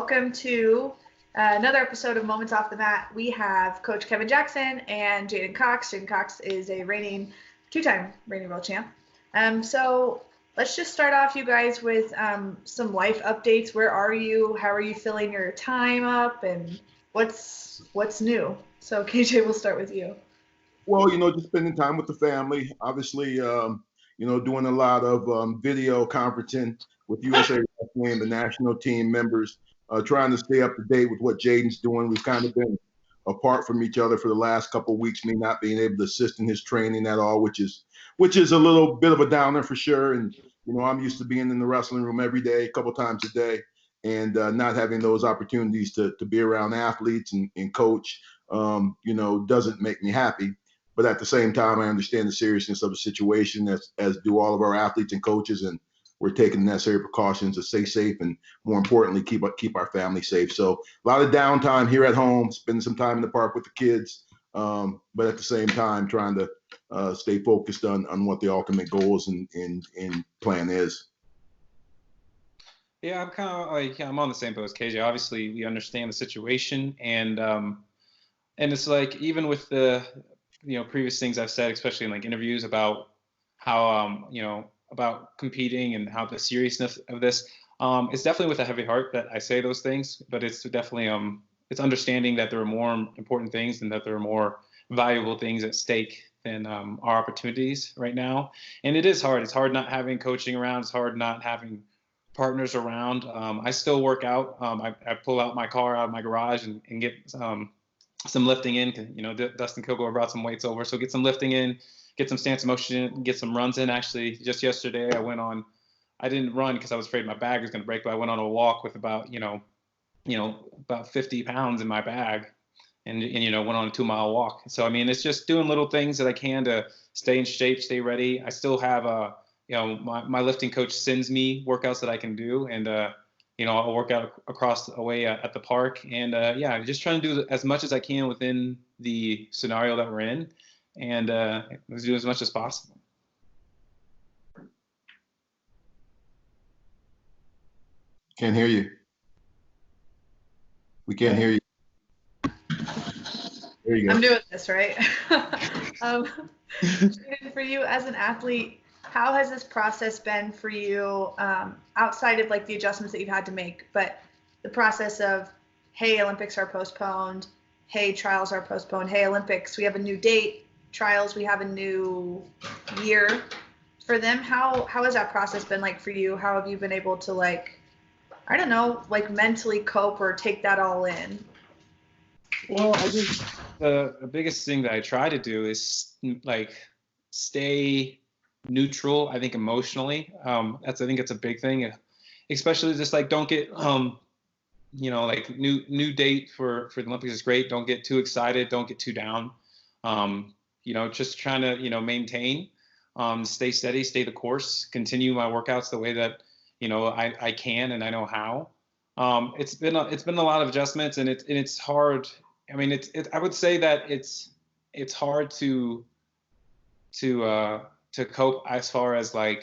welcome to another episode of Moments Off the Mat. We have Coach Kevin Jackson and Jaden Cox. Jaden Cox is a two-time reigning world champ. So let's just start off, you guys, with some life updates. Where are you? How are you filling your time up? And what's new? So KJ, we'll start with you. Well, just spending time with the family. Obviously, doing a lot of video conferencing with USA Wrestling, the national team members, trying to stay up to date with what Jaden's doing. We've kind of been apart from each other for the last couple of weeks, me not being able to assist in his training at all, which is a little bit of a downer for sure. And, I'm used to being in the wrestling room every day, a couple times a day, and not having those opportunities to be around athletes and coach, doesn't make me happy. But at the same time, I understand the seriousness of the situation, as do all of our athletes and coaches, and we're taking the necessary precautions to stay safe and, more importantly, keep our family safe. So a lot of downtime here at home, spending some time in the park with the kids, but at the same time trying to stay focused on what the ultimate goals and plan is. Yeah, I'm kind of I'm on the same boat as KJ. Obviously, we understand the situation, and it's like, even with the previous things I've said, especially in like interviews about how about competing and how the seriousness of this, it's definitely with a heavy heart that I say those things, but it's definitely it's understanding that there are more important things and that there are more valuable things at stake than our opportunities right now. And it is hard. It's hard not having coaching around. It's hard not having partners around. I still work out. I pull out my car out of my garage and get some lifting in. Dustin Kilgore brought some weights over, so get some lifting in, get some stance of motion in, get some runs in. Actually, just yesterday I didn't run because I was afraid my bag was going to break, but I went on a walk with about 50 pounds in my bag, and went on a 2-mile walk. So I mean, it's just doing little things that I can to stay in shape, stay ready. I still have my lifting coach sends me workouts that I can do, and I'll work out across the way at the park, and just trying to do as much as I can within the scenario that we're in, and do as much as possible. Can't hear you. We can't hear you. There you go. I'm doing this, right? For you as an athlete, how has this process been for you, outside of like the adjustments that you've had to make, but the process of, hey, Olympics are postponed, hey, trials are postponed, hey, Olympics, we have a new date, trials, we have a new year for them. How has that process been like for you? How have you been able to mentally cope or take that all in? Well, I think the biggest thing that I try to do is stay neutral. I think emotionally, I think it's a big thing, especially just don't get new date for the Olympics is great. Don't get too excited. Don't get too down. Just trying to maintain, stay steady, stay the course, continue my workouts the way that I can and I know how. It's been a lot of adjustments, and it's hard. I mean, I would say that it's hard to cope as far as my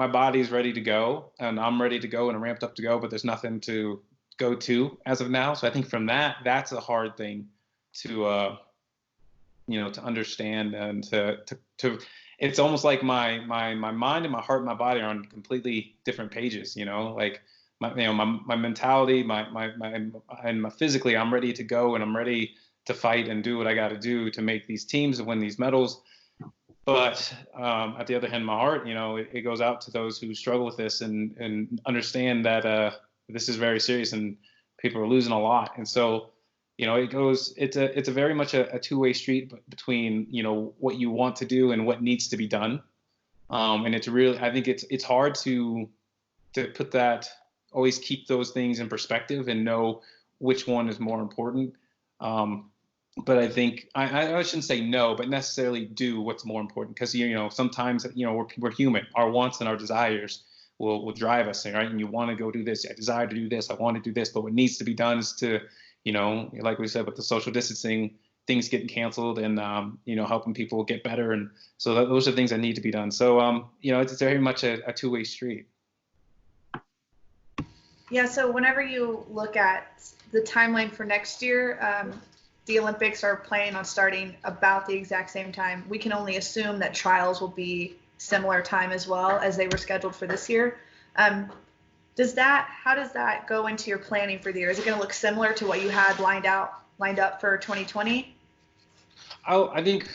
body's ready to go and I'm ready to go and I'm ramped up to go, but there's nothing to go to as of now. So I think from that's a hard thing to understand, and to it's almost like my mind and my heart and my body are on completely different pages, my mentality, my physically, I'm ready to go and I'm ready to fight and do what I got to do to make these teams and win these medals. But at the other hand, my heart, it goes out to those who struggle with this and understand that this is very serious and people are losing a lot. And so, it's a very much a two-way street between, what you want to do and what needs to be done. And it's really, I think it's hard to put that, always keep those things in perspective and know which one is more important. But I think I shouldn't say no, but necessarily do what's more important, because sometimes we're human. Our wants and our desires will drive us, right? And you want to go do this. I desire to do this. I want to do this. But what needs to be done is to, like we said with the social distancing, things getting canceled and helping people get better, and so those are things that need to be done. So it's very much a two-way street. Yeah, so whenever you look at the timeline for next year, the Olympics are planning on starting about the exact same time. We can only assume that trials will be similar time as well as they were scheduled for this year. Um, how does that go into your planning for the year? Is it going to look similar to what you had lined up for 2020? I think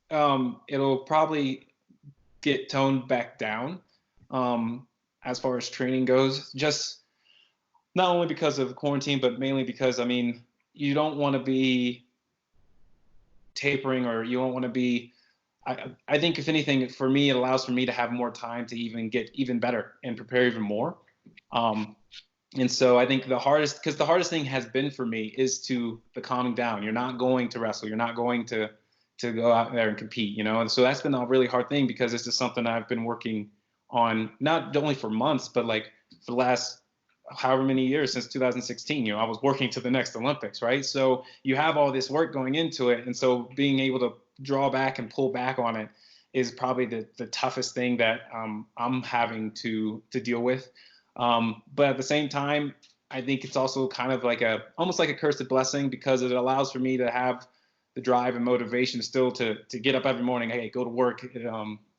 it'll probably get toned back down as far as training goes. Just not only because of quarantine, but mainly because I mean, you don't want to be tapering, or you don't want to be. I think if anything, for me, it allows for me to have more time to even get even better and prepare even more. Um, and so I think the hardest thing has been for me is the calming down. You're not going to wrestle. You're not going to go out there and compete, you know? And so that's been a really hard thing, because this is something I've been working on, not only for months, but like for the last however many years, since 2016. You know, I was working to the next Olympics, right? So you have all this work going into it. And so being able to draw back and pull back on it is probably the toughest thing that I'm having to deal with. But at the same time, I think it's also kind of like almost like a cursed blessing, because it allows for me to have the drive and motivation still to get up every morning. Hey, go to work,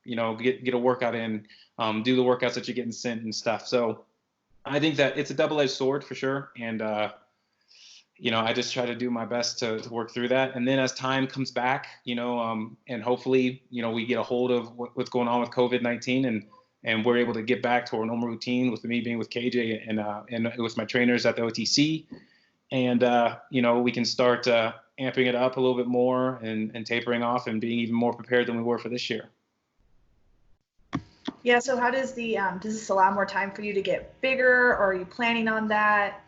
you know, get a workout in, do the workouts that you're getting sent and stuff. So I think that it's a double-edged sword for sure. And, you know, I just try to do my best to work through that. And then as time comes back, you know, and hopefully, you know, we get a hold of what's going on with COVID-19, and we're able to get back to our normal routine, with me being with KJ and with my trainers at the OTC. And, you know, we can start amping it up a little bit more, and tapering off, and being even more prepared than we were for this year. Yeah, so how does does this allow more time for you to get bigger, or are you planning on that?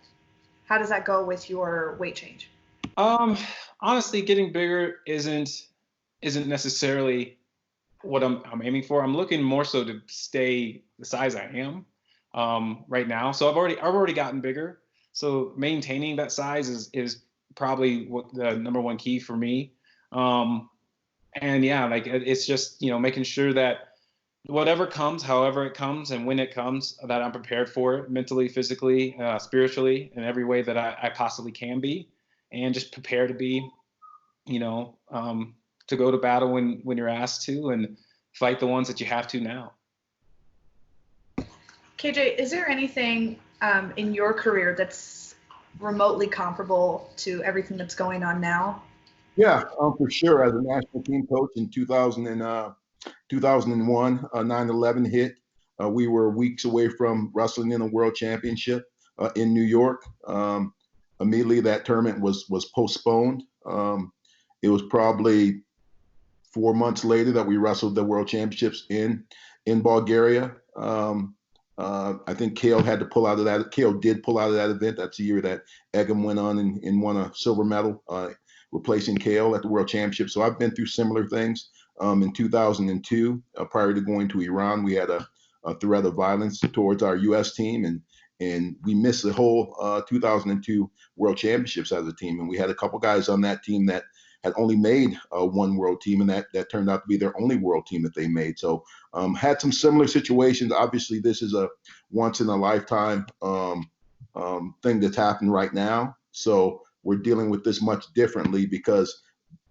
How does that go with your weight change? Honestly, getting bigger isn't necessarily what I'm aiming for. I'm looking more so to stay the size I am right now. So I've already gotten bigger. So maintaining that size is probably what the number one key for me. And yeah, like it's just, you know, making sure that whatever comes, however it comes, and when it comes, that I'm prepared for it mentally, physically, spiritually, in every way that I possibly can be, and just prepare to be, you know, to go to battle when you're asked to, and fight the ones that you have to now. KJ, is there anything in your career that's remotely comparable to everything that's going on now? Yeah, for sure. As a national team coach in 2001, 9/11 hit. We were weeks away from wrestling in a world championship in New York. Immediately, that tournament was postponed. It was probably 4 months later that we wrestled the world championships in Bulgaria. I think Kale had to pull out of that. Kale did pull out of that event. That's the year that Eggum went on and won a silver medal, replacing Kale at the World Championship. So I've been through similar things. In 2002, prior to going to Iran, we had a threat of violence towards our U.S. team, and we missed the whole 2002 World Championships as a team. And we had a couple guys on that team that had only made one world team, and that turned out to be their only world team that they made. So had some similar situations. Obviously, this is a once in a lifetime thing that's happened right now. So we're dealing with this much differently, because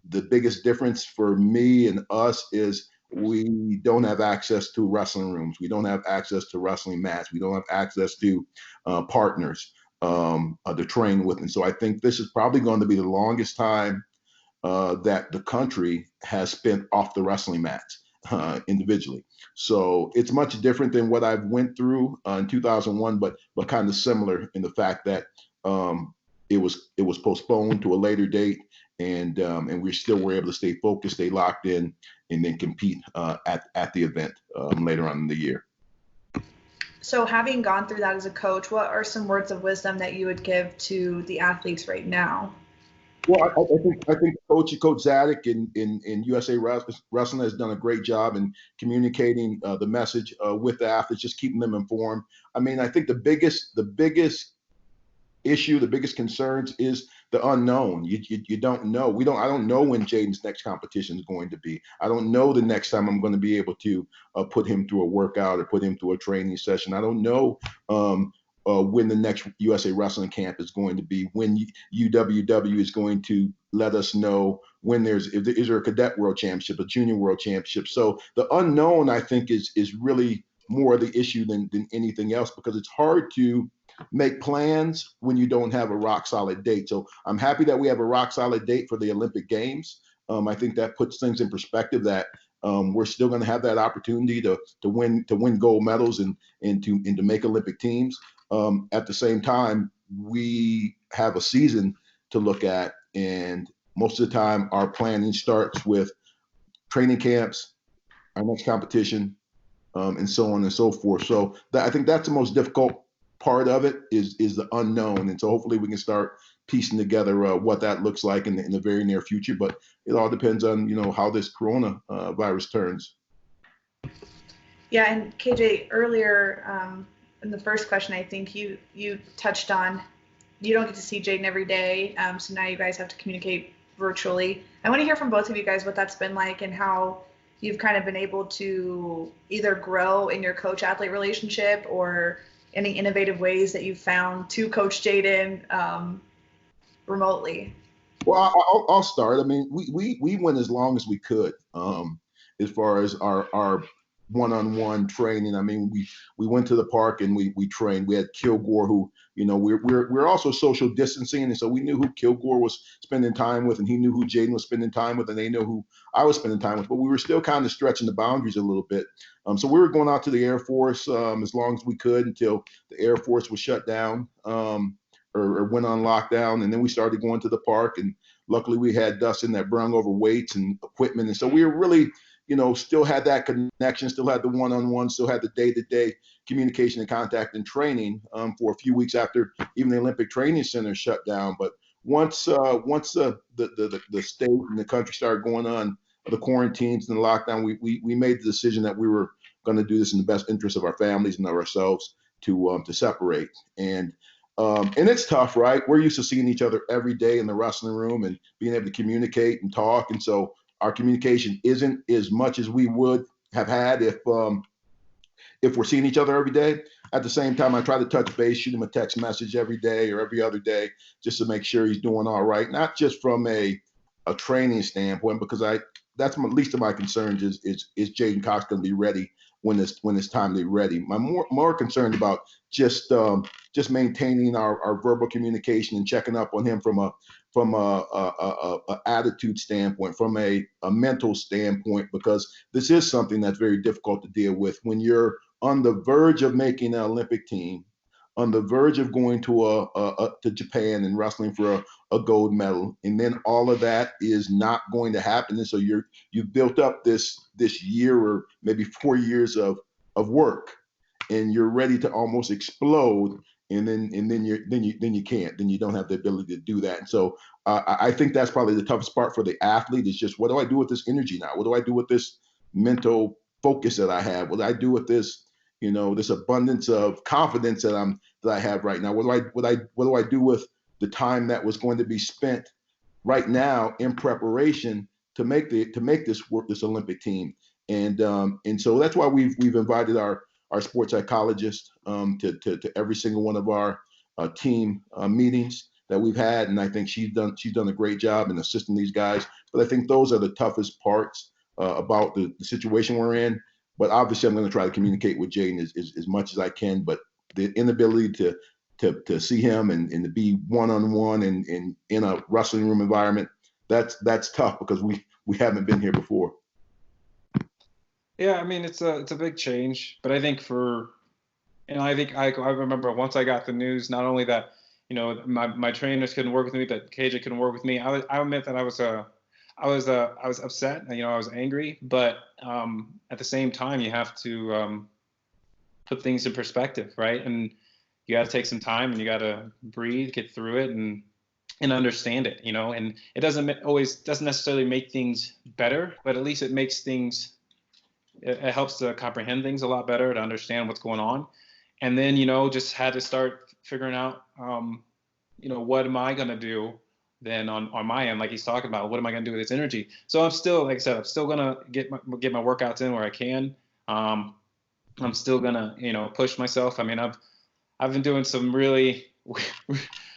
the biggest difference for me and us is we don't have access to wrestling rooms. We don't have access to wrestling mats. We don't have access to partners to train with. And so I think this is probably going to be the longest time that the country has spent off the wrestling mats individually. So it's much different than what I've went through in 2001, but kind of similar in the fact that it was postponed to a later date, and we still were able to stay focused, stay locked in, and then compete at the event later on in the year. So having gone through that as a coach, what are some words of wisdom that you would give to the athletes right now? Well, I think Coach Zadek in USA Wrestling has done a great job in communicating the message with the athletes, just keeping them informed. I mean, I think the biggest issue, the biggest concerns is the unknown. You don't know. I don't know when Jaden's next competition is going to be. I don't know the next time I'm going to be able to put him through a workout or put him through a training session. I don't know when the next USA Wrestling Camp is going to be, when UWW is going to let us know when is there a Cadet World Championship, a Junior World Championship. So the unknown, I think, is really more the issue than anything else, because it's hard to make plans when you don't have a rock solid date. So I'm happy that we have a rock solid date for the Olympic Games. I think that puts things in perspective, that we're still going to have that opportunity to win gold medals and to make Olympic teams. At the same time, we have a season to look at, and most of the time our planning starts with training camps, our next competition, and so on and so forth. So I think that's the most difficult part of it, is the unknown. And so hopefully we can start piecing together what that looks like in the very near future. But it all depends on, how this corona virus turns. Yeah, and KJ, earlier in the first question, I think you touched on, you don't get to see Jaden every day, so now you guys have to communicate virtually. I want to hear from both of you guys what that's been like, and how you've kind of been able to either grow in your coach-athlete relationship, or any innovative ways that you've found to coach Jaden remotely. Well, I'll start. I mean, we went as long as we could, as far as our one-on-one training. I mean, we went to the park and we trained. We had Kilgore, who, we're also social distancing, and so we knew who Kilgore was spending time with, and he knew who Jaden was spending time with, and they know who I was spending time with. But we were still kind of stretching the boundaries a little bit. So we were going out to the Air Force as long as we could, until the Air Force was shut down. Or went on lockdown, and then we started going to the park, and luckily we had Dustin that brung over weights and equipment, and so we were really, still had that connection, still had the one-on-one, still had the day-to-day communication and contact and training for a few weeks after even the Olympic Training Center shut down. But once the state and the country started going on the quarantines and the lockdown, we made the decision that we were going to do this in the best interest of our families and of ourselves, to separate. And it's tough, right? We're used to seeing each other every day in the wrestling room and being able to communicate and talk. And so our communication isn't as much as we would have had if we're seeing each other every day. At the same time, I try to touch base, shoot him a text message every day or every other day, just to make sure he's doing all right. Not just from a training standpoint, because that's least of my concerns is Jaden Cox going to be ready when it's time to be ready. I'm more concerned about just maintaining our verbal communication and checking up on him from a attitude standpoint, from a mental standpoint, because this is something that's very difficult to deal with when you're on the verge of making an Olympic team, on the verge of going to to Japan and wrestling for a gold medal, and then all of that is not going to happen. And so you've built up this year or maybe 4 years of work, and you're ready to almost explode, and then you can't. Then you don't have the ability to do that. And so I think that's probably the toughest part for the athlete, is just, what do I do with this energy now? What do I do with this mental focus that I have? What do I do with this? This abundance of confidence that I have right now. What do I do with the time that was going to be spent right now in preparation to make this Olympic team? And so that's why we've invited our sports psychologist to every single one of our team meetings that we've had, and I think she's done a great job in assisting these guys. But I think those are the toughest parts about the situation we're in. But obviously, I'm going to try to communicate with Jaden as much as I can. But the inability to see him and to be one-on-one and in a wrestling room environment, that's tough, because we haven't been here before. Yeah, I mean, it's a big change, but I think I remember once I got the news, not only that, my trainers couldn't work with me, but KJ couldn't work with me. I admit that I was upset, and I was angry, but at the same time, you have to put things in perspective, right? And you got to take some time, and you got to breathe, get through it, and understand it, And it doesn't necessarily make things better, but at least it makes things. It helps to comprehend things a lot better, to understand what's going on, and then just had to start figuring out, what am I gonna do then on my end, like he's talking about, what am I going to do with this energy? So I'm still, like I said, I'm still going to get my workouts in where I can. I'm still going to, push myself. I mean, I've been doing some really, I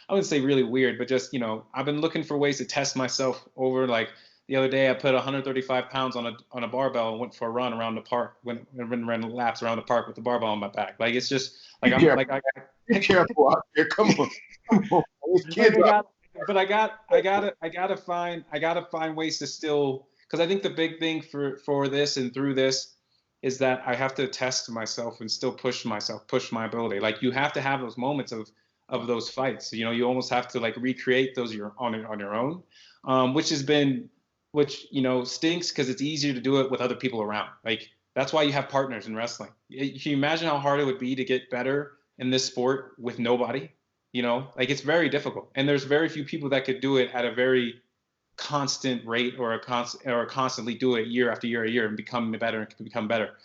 wouldn't say really weird, but just, I've been looking for ways to test myself over. Like the other day, I put 135 pounds on a barbell and went for a run around the park. Went ran laps around the park with the barbell on my back. Like it's just like Be careful. Be careful out there. Come on. Come on. There's kids out there. But I gotta find ways to still, because I think the big thing for this and through this is that I have to test myself and still push myself, push my ability. Like you have to have those moments of those fights. You almost have to like recreate those on your own, which stinks because it's easier to do it with other people around. Like that's why you have partners in wrestling. Can you imagine how hard it would be to get better in this sport with nobody? Like it's very difficult, and there's very few people that could do it at a very constant rate or constantly do it year after year and become better and become better.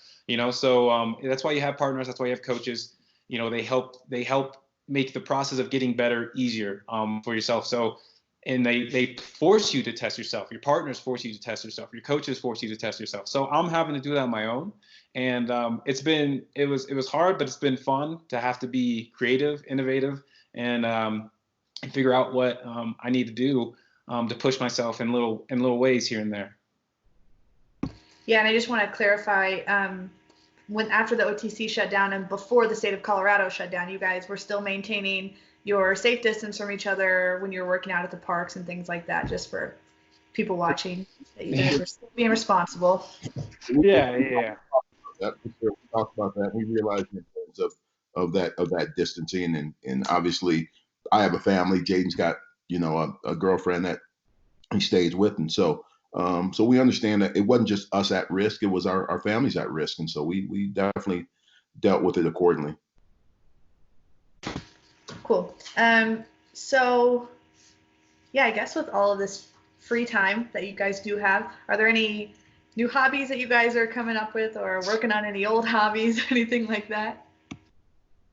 So that's why you have partners. That's why you have coaches. They help make the process of getting better easier for yourself. So, and they force you to test yourself. Your partners force you to test yourself. Your coaches force you to test yourself. So I'm having to do that on my own, and it was hard, but it's been fun to have to be creative, innovative, and figure out what I need to do to push myself in little ways here and there. Yeah, and I just want to clarify, when after the OTC shut down and before the state of Colorado shut down, you guys were still maintaining your safe distance from each other when you're working out at the parks and things like that, just for people watching, that you guys were still being responsible. Yeah. We talked about that. We realized the importance of that distancing, and obviously I have a family. Jaden's got a girlfriend that he stays with, and so we understand that it wasn't just us at risk; it was our families at risk, and so we definitely dealt with it accordingly. Cool. So yeah, I guess with all of this free time that you guys do have, are there any new hobbies that you guys are coming up with, or working on any old hobbies, anything like that?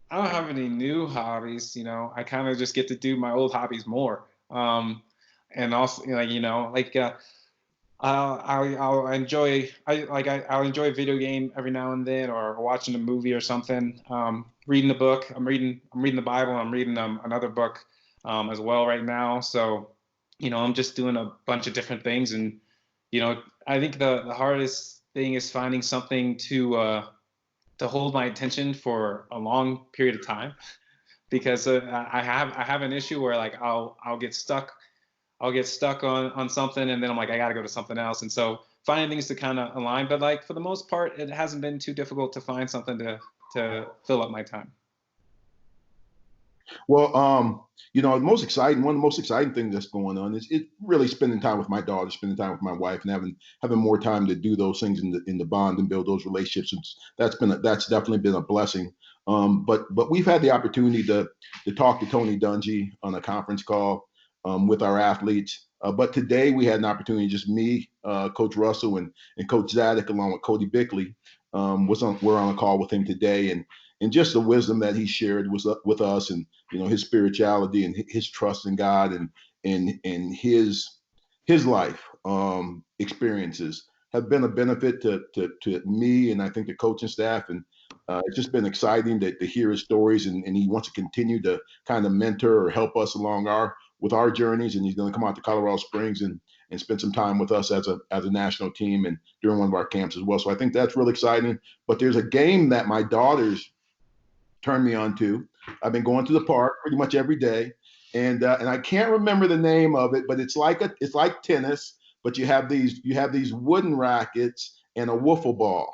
I don't have any new hobbies. I kind of just get to do my old hobbies more. And also, I'll enjoy I'll enjoy a video game every now and then, or watching a movie or something. Reading a book. I'm reading the Bible. I'm reading another book as well right now. So, I'm just doing a bunch of different things, and I think the hardest thing is finding something to hold my attention for a long period of time, because I have an issue where like I'll get stuck on something, and then I'm like, I got to go to something else. And so finding things to kind of align, but like for the most part, it hasn't been too difficult to find something to fill up my time. Well, one of the most exciting things that's going on is it really spending time with my daughter, spending time with my wife, and having more time to do those things in the bond and build those relationships. That's definitely been a blessing. But we've had the opportunity to talk to Tony Dungy on a conference call with our athletes. But today we had an opportunity, just me, Coach Russell, and Coach Zadok, along with Cody Bickley, we're on a call with him today, and just the wisdom that he shared with us, and his spirituality and his trust in God, and his life experiences have been a benefit to me, and I think the coaching staff, and it's just been exciting to hear his stories, and he wants to continue to kind of mentor or help us along with our journeys, and he's going to come out to Colorado Springs and spend some time with us as a national team and during one of our camps as well. So I think that's really exciting. But there's a game that my daughters turned me on to. I've been going to the park pretty much every day, and I can't remember the name of it, but it's like tennis, but you have these wooden rackets and a wiffle ball.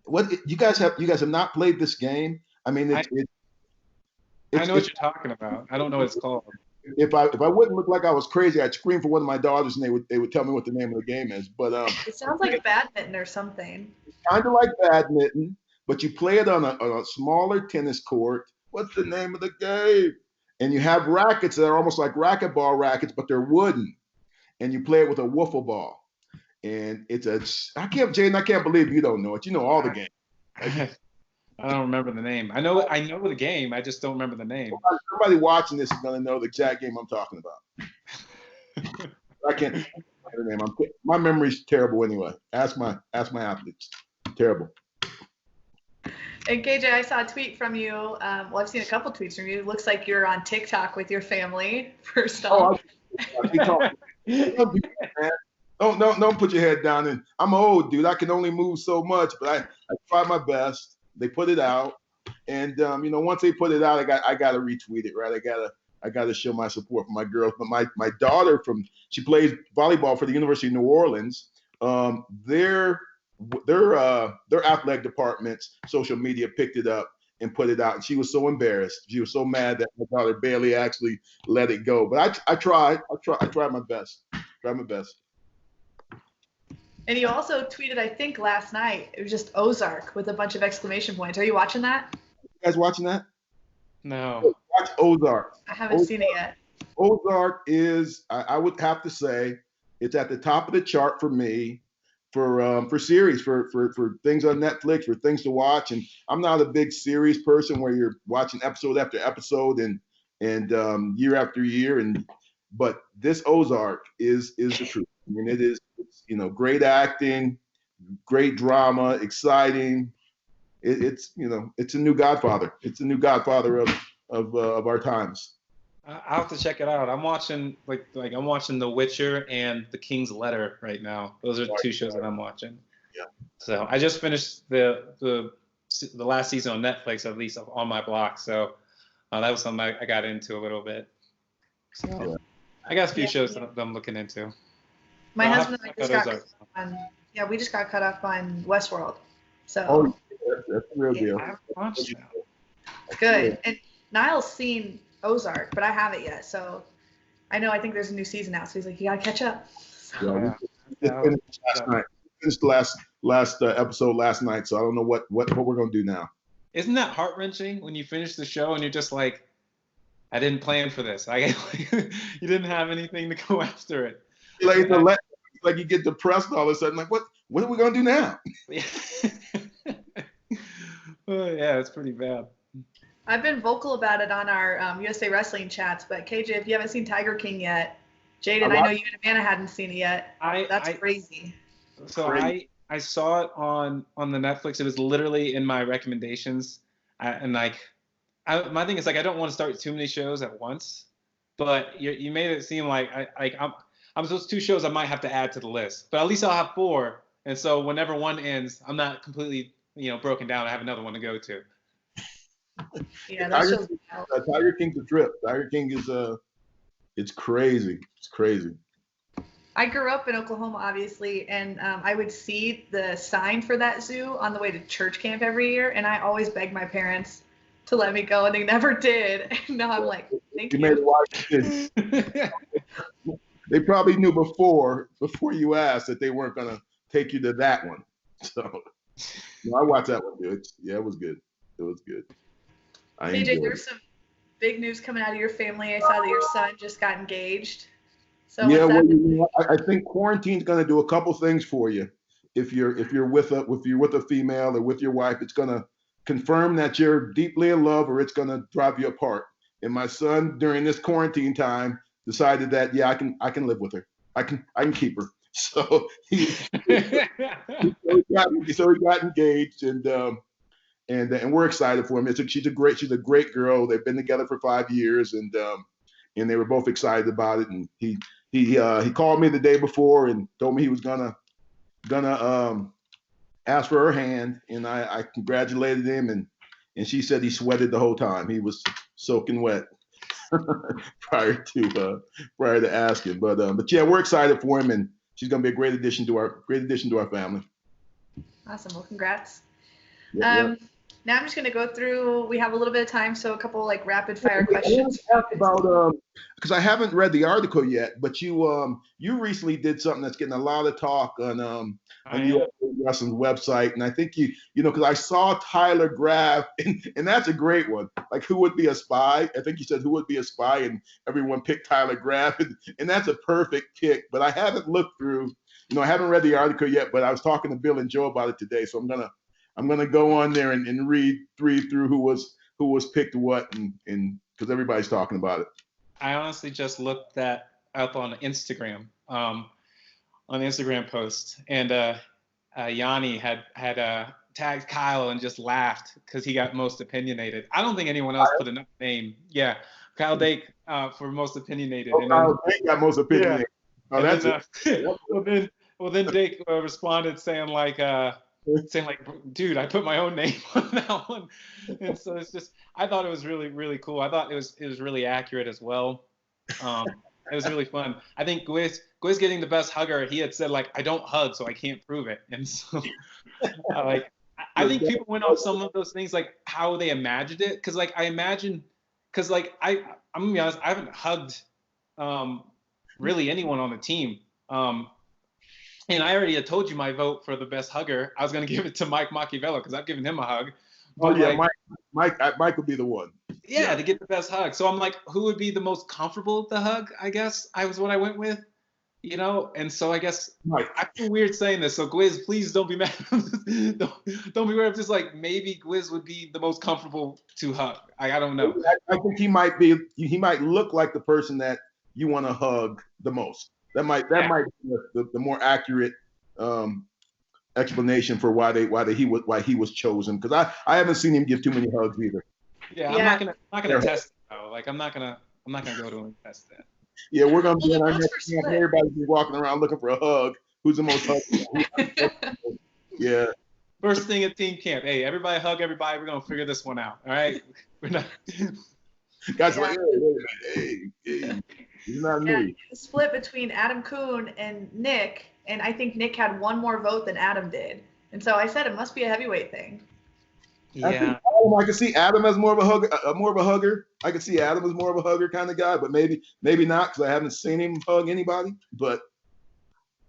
What you guys have not played this game? I mean, I know what you're talking about. I don't know what it's called. If I wouldn't look like I was crazy, I'd scream for one of my daughters, and they would tell me what the name of the game is. But it sounds like a badminton or something. Kind of like badminton, but you play it on a smaller tennis court. What's the name of the game? And you have rackets that are almost like racquetball rackets, but they're wooden, and you play it with a wiffle ball. And I can't believe you don't know it. You know all the games. I don't remember the name. I know the game. I just don't remember the name. Somebody watching this is going to know the exact game I'm talking about. I can't remember the name. My memory's terrible anyway. Ask my athletes. Terrible. And KJ, I saw a tweet from you. Well, I've seen a couple tweets from you. It looks like you're on TikTok with your family. First off. I keep talking. Don't do that, man. Don't put your head down. And I'm old, dude. I can only move so much, but I try my best. They put it out, and once they put it out, I gotta retweet it, right? I gotta show my support for my girls. But my daughter she plays volleyball for the University of New Orleans. Their athletic department's social media picked it up and put it out, and she was so embarrassed. She was so mad that my daughter barely actually let it go. But I tried my best. Tried my best. And you also tweeted, I think last night, it was just Ozark with a bunch of exclamation points. Are you watching that? You guys watching that? No. Watch Ozark. I haven't seen it yet. Ozark is, I would have to say, it's at the top of the chart for me for series, for things on Netflix, for things to watch. And I'm not a big series person where you're watching episode after episode and year after year. But this Ozark is the truth. I mean, it's great acting, great drama, exciting. It's a new Godfather. It's a new Godfather of our times. I'll have to check it out. I'm watching I'm watching The Witcher and The King's Letter right now. Those are the two shows that I'm watching. Yeah. So I just finished the last season on Netflix, at least on my block. So that was something I got into a little bit. So yeah. I got a few shows that I'm looking into. My husband and I just got we just got cut off on Westworld. So that's a real deal. I watched that. Good. And Niall's seen Ozark, but I haven't yet. So I think there's a new season out. So he's like, you gotta catch up. So. Yeah, we finished the last episode last night. So I don't know what we're gonna do now. Isn't that heart-wrenching when you finish the show and you're just like, I didn't plan for this. You didn't have anything to go after it. Like you get depressed all of a sudden. Like what are we gonna do now? Yeah, it's pretty bad. I've been vocal about it on our USA Wrestling chats, but KJ, if you haven't seen Tiger King yet, Jaden, I know you and Amanda hadn't seen it yet. That's crazy. So I saw it on the Netflix. It was literally in my recommendations, my thing is I don't want to start too many shows at once, but you made it seem like I'm those 2 shows I might have to add to the list, but at least I'll have 4, and so whenever one ends, I'm not completely broken down. I have another one to go to. Yeah, Tiger King's a trip. Tiger King is it's crazy. It's crazy. I grew up in Oklahoma, obviously, and I would see the sign for that zoo on the way to church camp every year, and I always begged my parents to let me go, and they never did. And now I'm like, thank you. Made it They probably knew before you asked that they weren't gonna take you to that one. So I watched that one, dude. It was good. It was good. KJ, there's some big news coming out of your family. I saw that your son just got engaged. So yeah, I think quarantine's going to do a couple things for you. If you're with a female or with your wife, it's going to confirm that you're deeply in love, or it's going to drive you apart. And my son, during this quarantine time, decided that I can live with her. I can keep her. So he got engaged, and we're excited for him. She's a great girl. They've been together for 5 years, and they were both excited about it. And he called me the day before and told me he was gonna ask for her hand, and I congratulated him, and she said he sweated the whole time. He was soaking wet prior to asking. But yeah, we're excited for him, and she's gonna be a great addition to our family. Awesome. Well, congrats. Yeah. Now I'm just going to go through, we have a little bit of time, so a couple rapid fire questions. About because I haven't read the article yet, but you recently did something that's getting a lot of talk on your wrestling's website, and I think because I saw Tyler Graff, and that's a great one. Like, who would be a spy? I think you said who would be a spy, and everyone picked Tyler Graff, and that's a perfect pick. But I haven't looked through, I haven't read the article yet, but I was talking to Bill and Joe about it today, so I'm gonna go on there and read through who was picked what, and because everybody's talking about it. I honestly just looked that up on Instagram, on the Instagram post, and Yanni had tagged Kyle and just laughed because he got most opinionated. I don't think anyone else put another name. Yeah, Kyle Dake for most opinionated. Oh, And then, Kyle Dake got most opinionated. Oh, and that's then, well then Dake responded saying like, dude, I put my own name on that one. And so it's just, I thought it was really, really cool. I thought it was really accurate as well. It was really fun. I think Gwiz getting the best hugger, he had said like, I don't hug, so I can't prove it. And so I think people went off some of those things, like how they imagined it. Cause like I'm gonna be honest, I haven't hugged really anyone on the team. And I already had told you my vote for the best hugger. I was gonna give it to Mike Machiavello because I've given him a hug. But yeah, Mike would be the one. Yeah, to get the best hug. So I'm like, who would be the most comfortable with the hug? I guess I was what I went with, And so I guess Mike. I feel weird saying this. So Gwiz, please don't be mad. don't be weird. I'm just like maybe Gwiz would be the most comfortable to hug. I don't know. I think he might look like the person that you want to hug the most. That might be the more accurate explanation for why he was chosen. Because I haven't seen him give too many hugs either. Yeah, I'm not gonna test it though. Like I'm not gonna go to him and test that. Yeah, we're gonna be in our next camp. Everybody's be walking around looking for a hug. Who's the most hug? Yeah. First thing at team camp, hey, everybody hug everybody. We're gonna figure this one out. All right. We're not. Guys, like, hey, it's not me. Split between Adam Kuhn and Nick, and I think Nick had one more vote than Adam did, and so I said it must be a heavyweight thing. Yeah. I can see Adam as more of a hugger. I can see Adam as more of a hugger kind of guy, but maybe not because I haven't seen him hug anybody. But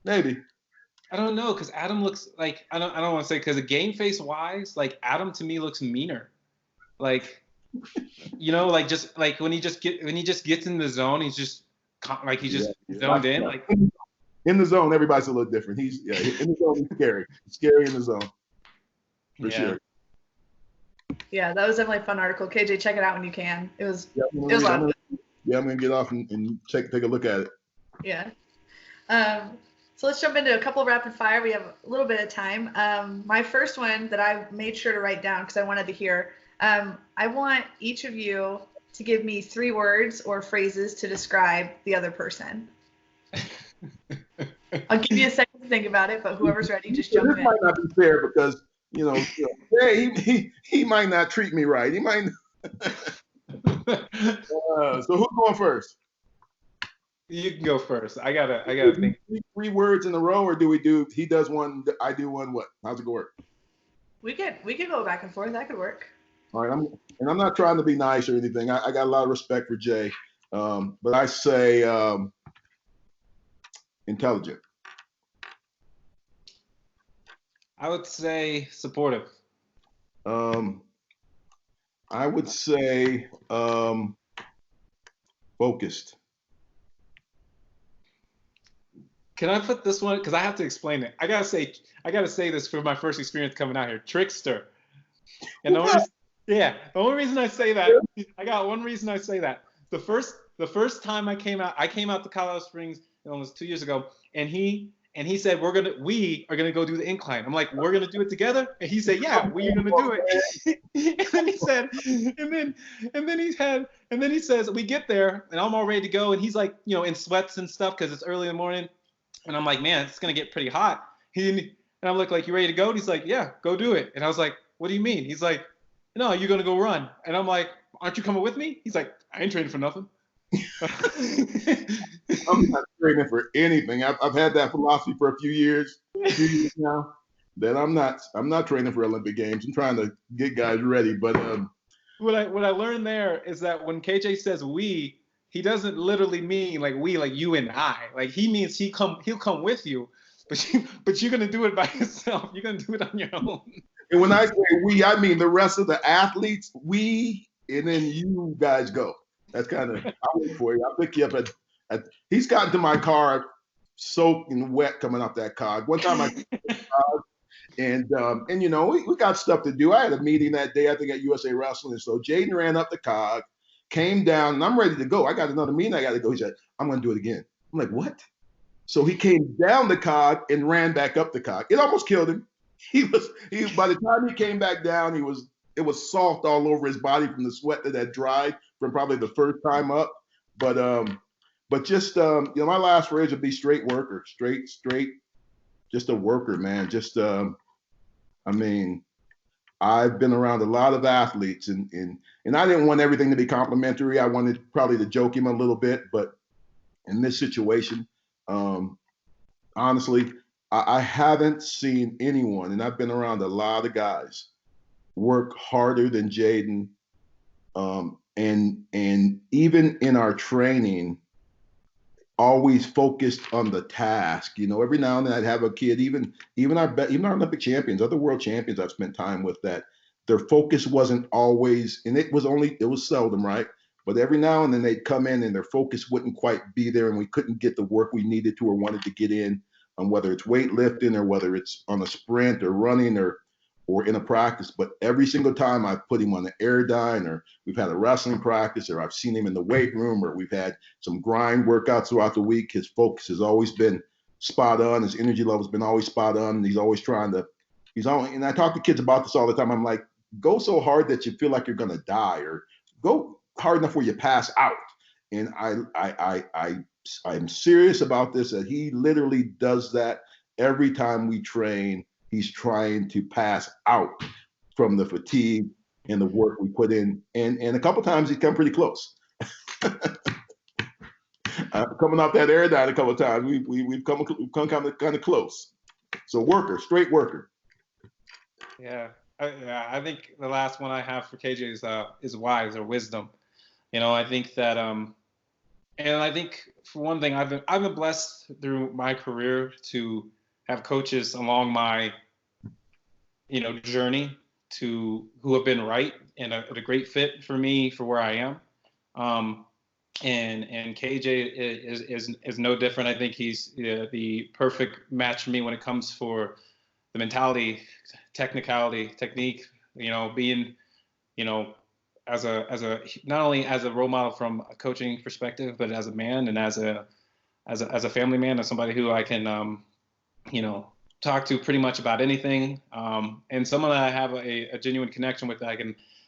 maybe. I don't know because Adam looks like I don't want to say because the game face wise, like Adam to me looks meaner, like like just like when he just gets in the zone, he's just like he's just zoned in. Like in the zone, everybody's a little different. He's in the zone. He's scary. He's scary in the zone for sure. Yeah, that was definitely a fun article. KJ, check it out when you can. It was a lot of fun. Yeah, I'm gonna get off and take a look at it. Yeah. So let's jump into a couple of rapid fire. We have a little bit of time. My first one that I made sure to write down because I wanted to hear. I want each of you to give me 3 words or phrases to describe the other person. I'll give you a second to think about it, but whoever's ready, just jump in. This might not be fair because he might not treat me right. He might. So who's going first? You can go first. I gotta think. 3 words in a row, or do we do? He does one. I do one. What? How's it gonna work? We could go back and forth. That could work. All right. I'm not trying to be nice or anything. I got a lot of respect for Jay, but I say intelligent. I would say supportive. I would say focused. Can I put this one? Because I have to explain it. I gotta say this for my first experience coming out here. Trickster. And the only reason I say that, I got one reason I say that. The first time I came out to Colorado Springs almost 2 years ago, and he said we are gonna go do the incline. I'm like, we're gonna do it together? And he said, yeah, we're gonna do it. And then he said, and then he says, we get there and I'm all ready to go, and he's like, in sweats and stuff because it's early in the morning. And I'm like, man, it's gonna get pretty hot. And I'm like, you ready to go? And he's like, yeah, go do it. And I was like, what do you mean? He's like, no, you're gonna go run. And I'm like, aren't you coming with me? He's like, I ain't training for nothing. I'm not training for anything. I've had that philosophy for a few years now. That I'm not training for Olympic Games. I'm trying to get guys ready. But what I learned there is that when KJ says we, he doesn't literally mean like we, like you and I. Like he means he'll come with you, but you're gonna do it by yourself. You're gonna do it on your own. And when I say we, I mean the rest of the athletes. We, and then you guys go. That's kind of, I'll wait for you. I'll pick you up at he's gotten to my car soaked and wet coming off that cog. One time I cog, and we got stuff to do. I had a meeting that day, I think at USA Wrestling. So Jaden ran up the cog, came down, and I'm ready to go. I got another meeting I got to go. He said, I'm going to do it again. I'm like, what? So he came down the cog and ran back up the cog. It almost killed him. By the time he came back down, it was soft all over his body from the sweat that had dried from probably the first time up. But just my last phrase would be straight worker, straight, just a worker, man. Just I mean, I've been around a lot of athletes, and I didn't want everything to be complimentary. I wanted probably to joke him a little bit, but in this situation, honestly, I haven't seen anyone, and I've been around a lot of guys, work harder than Jaden, and even in our training, always focused on the task. Every now and then I'd have a kid, even our Olympic champions, other world champions I've spent time with, that their focus wasn't always, and it was seldom, right? But every now and then they'd come in and their focus wouldn't quite be there, and we couldn't get the work we needed to or wanted to get in, on whether it's weightlifting or whether it's on a sprint or running or in a practice. But every single time I've put him on the Airdyne, or we've had a wrestling practice, or I've seen him in the weight room, or we've had some grind workouts throughout the week, his focus has always been spot on. His energy level's been always spot on. And he's always and I talk to kids about this all the time. I'm like, go so hard that you feel like you're going to die, or go hard enough where you pass out. And I'm serious about this, that he literally does that every time we train. He's trying to pass out from the fatigue and the work we put in. And a couple times he's come pretty close. Coming off that Airdyne a couple of times, we've come kind of close. So straight worker. Yeah. I think the last one I have for KJ is wise, or wisdom. I think that and I think, for one thing, I've been blessed through my career to have coaches along my journey who have been right and a great fit for me for where I am. And KJ is no different. I think he's the perfect match for me when it comes for the mentality, technicality, technique. Being as a not only as a role model from a coaching perspective, but as a man and as a family man, as somebody who I can talk to pretty much about anything, and someone that I have a genuine connection with, that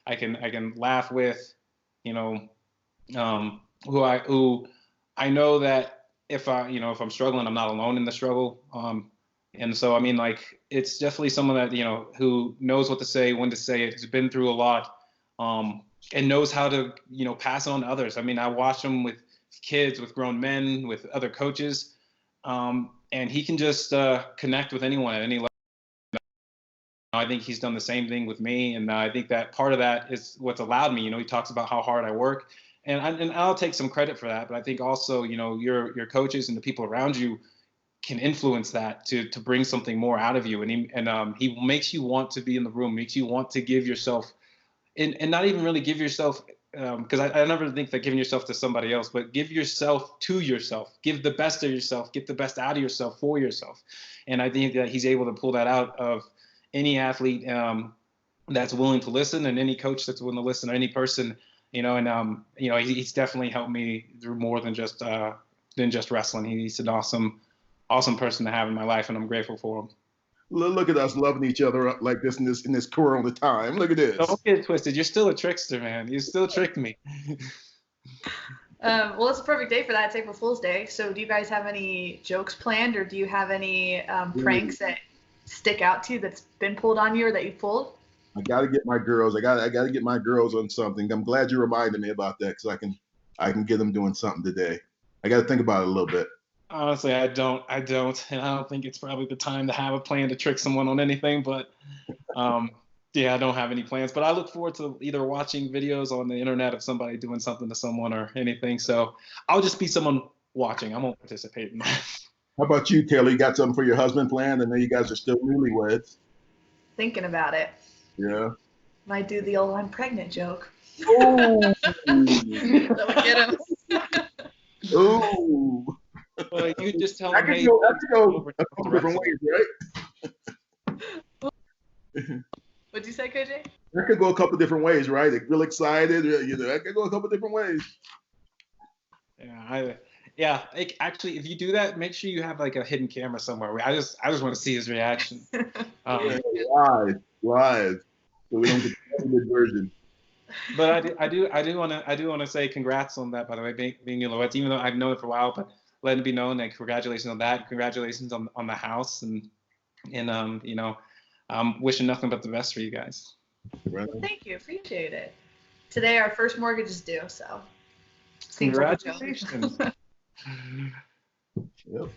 I can laugh with, who I know that if I'm struggling, I'm not alone in the struggle. And so, I mean, like, it's definitely someone that, who knows what to say, when to say it, has been through a lot, and knows how to, pass on to others. I mean, I watch him with kids, with grown men, with other coaches, and he can just connect with anyone at any level. I think he's done the same thing with me, and I think that part of that is what's allowed me. He talks about how hard I work, and I'll take some credit for that. But I think also, your coaches and the people around you can influence that to bring something more out of you, and he makes you want to be in the room, makes you want to give yourself, and not even really give yourself, because I never think that giving yourself to somebody else, but give yourself to yourself, give the best of yourself, get the best out of yourself for yourself. And I think that he's able to pull that out of any athlete that's willing to listen, and any coach that's willing to listen, or any person, he's definitely helped me through more than just wrestling. He's an awesome person to have in my life, and I'm grateful for him. Look at us loving each other up like this in this corona time. Look at this. Don't get it twisted. You're still a trickster, man. You still tricked me. Well, it's a perfect day for that. It's April Fool's Day. So do you guys have any jokes planned, or do you have any pranks that stick out to you that's been pulled on you, or that you pulled? I got to get my girls. I got to get my girls on something. I'm glad you reminded me about that, because I can get them doing something today. I got to think about it a little bit. Honestly, I don't, and I don't think it's probably the time to have a plan to trick someone on anything. But yeah, I don't have any plans. But I look forward to either watching videos on the internet of somebody doing something to someone or anything. So I'll just be someone watching. I won't participate in that. How about you, Taylor? You got something for your husband planned? I know you guys are still newlyweds. Thinking about it. Yeah. Might do the old "I'm pregnant" joke. Oh. That would get him. Oh. Well, you just tell I them, could go a couple different ways, right? What'd you say, KJ? I could go a couple different ways, right? Like, real excited, I could go a couple different ways. Yeah, actually, if you do that, make sure you have like a hidden camera somewhere. I just want to see his reaction. Live. So we don't get the edited version. But I do want to say congrats on that, by the way, being in Loretz, even though I've known it for a while, but letting it be known that congratulations on that. Congratulations on the house, and you know, I'm wishing nothing but the best for you guys. Well, thank you. Appreciate it. Today our first mortgage is due, so congratulations. Yep.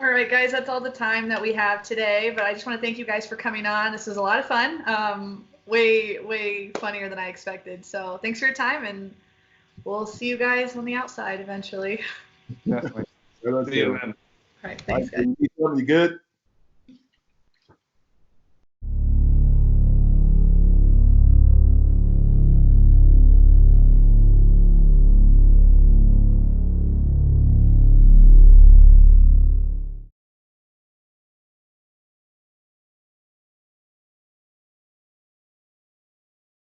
All right, guys, that's all the time that we have today, but I just want to thank you guys for coming on. This was a lot of fun. Way funnier than I expected. So thanks for your time, and we'll see you guys on the outside eventually. Definitely. See you, man. All right, thanks, guys. You good?